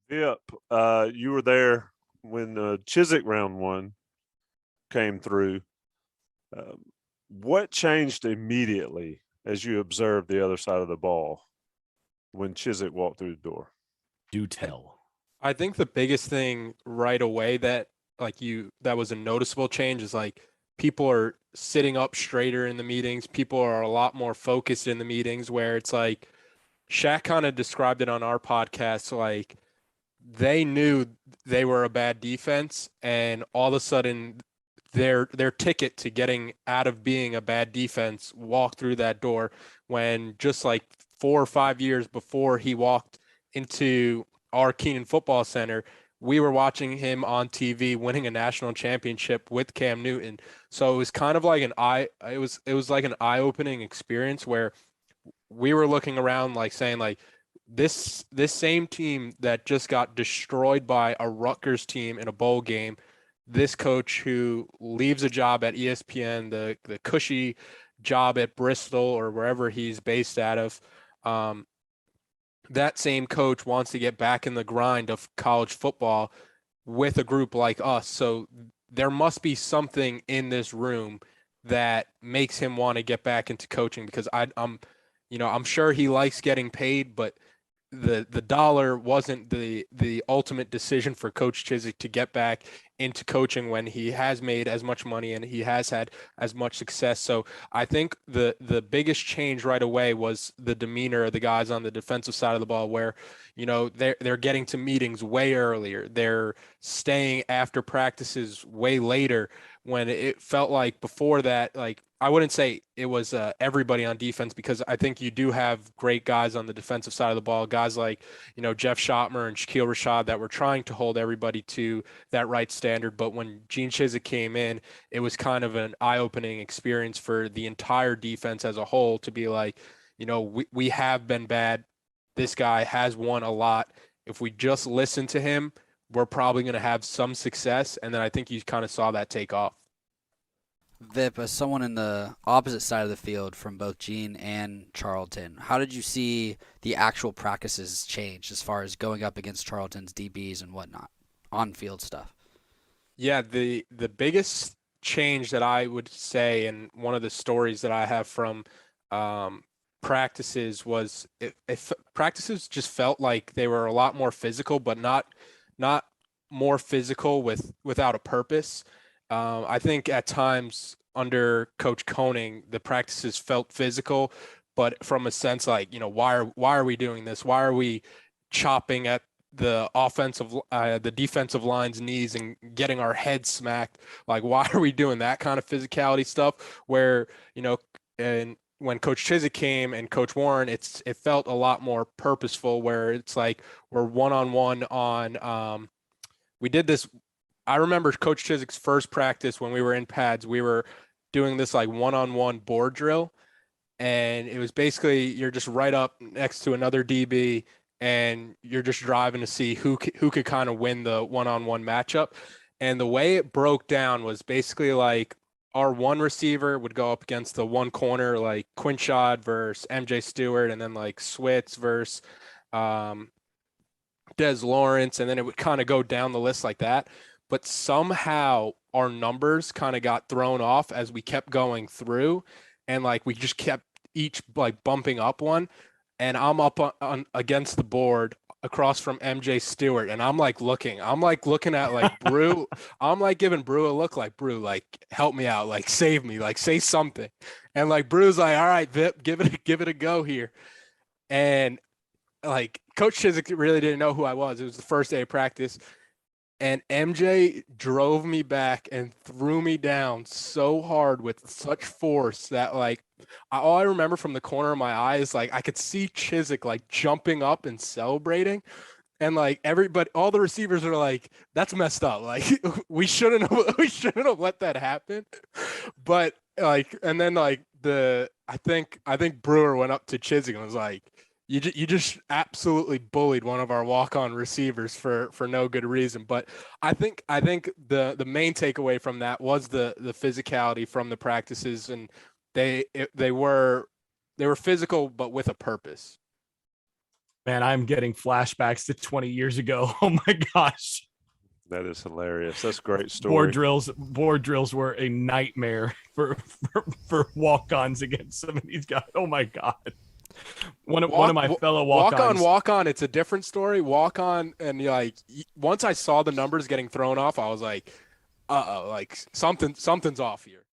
Yep. You were there when Chizik round one came through. Um, what changed immediately as you observed the other side of the ball when Chizik walked through the door? Do tell. I think the biggest thing right away that was a noticeable change is like people are sitting up straighter in the meetings. People are a lot more focused in the meetings where it's like Shaq kind of described it on our podcast like they knew they were a bad defense and all of a sudden their ticket to getting out of being a bad defense walked through that door when just like 4 or 5 years before he walked into our Keenan Football Center, we were watching him on TV winning a national championship with Cam Newton. So it was kind of like it was like an eye-opening experience where we were looking around like saying like this same team that just got destroyed by a Rutgers team in a bowl game, this coach who leaves a job at ESPN, the cushy job at Bristol or wherever he's based out of, that same coach wants to get back in the grind of college football with a group like us. So there must be something in this room that makes him want to get back into coaching because I'm sure he likes getting paid, but the dollar wasn't the ultimate decision for Coach Chizik to get back into coaching when he has made as much money and he has had as much success. So I think the biggest change right away was the demeanor of the guys on the defensive side of the ball, where they're getting to meetings way earlier, they're staying after practices way later, when it felt like before that, like I wouldn't say it was everybody on defense because I think you do have great guys on the defensive side of the ball, guys like, Jeff Schottmer and Shaquille Rashad that were trying to hold everybody to that right standard. But when Gene Chizik came in, it was kind of an eye-opening experience for the entire defense as a whole to be like, we have been bad. This guy has won a lot. If we just listen to him, we're probably going to have some success. And then I think you kind of saw that take off. Vip, as someone in the opposite side of the field from both Gene and Charlton, how did you see the actual practices change as far as going up against Charlton's DBs and whatnot, on-field stuff? Yeah, the biggest change that I would say, and one of the stories that I have from practices was practices just felt like they were a lot more physical, but not more physical without a purpose. I think at times under Coach Koenig, the practices felt physical, but from a sense like, why are we doing this? Why are we chopping at the defensive line's knees and getting our heads smacked? Like, why are we doing that kind of physicality stuff? Where, and when Coach Chizik came and Coach Warren, it felt a lot more purposeful, where it's like we're one-on-one on. We did this. I remember Coach Chizik's first practice when we were in pads, we were doing this like one-on-one board drill. And it was basically, you're just right up next to another DB and you're just driving to see who could kind of win the one-on-one matchup. And the way it broke down was basically like our one receiver would go up against the one corner, like Quinshad versus MJ Stewart, and then like Switz versus Des Lawrence. And then it would kind of go down the list like that. But somehow our numbers kind of got thrown off as we kept going through, and like we just kept each like bumping up one, and I'm up on against the board across from MJ Stewart, and I'm like looking at like Brew. I'm like giving Brew a look like, Brew, like help me out, like save me, like say something. And like Brew's like, all right, Vip, give it a go here. And like Coach Chizik really didn't know who I was. It was the first day of practice. And MJ drove me back and threw me down so hard with such force that like all I remember from the corner of my eye is like I could see Chizik like jumping up and celebrating. And like everybody, all the receivers are like, that's messed up. Like we shouldn't have let that happen. But like, and then like I think Brewer went up to Chizik and was like, you just absolutely bullied one of our walk-on receivers for no good reason. But I think the main takeaway from that was the physicality from the practices, and they were physical but with a purpose. Man, I'm getting flashbacks to 20 years ago. Oh my gosh. That is hilarious. That's a great Board story. drills were a nightmare for walk-ons against some of these guys. Oh my God. One of my fellow walk-ons. Walk on, it's a different story. Walk on, and once I saw the numbers getting thrown off, I was like, like something's off here.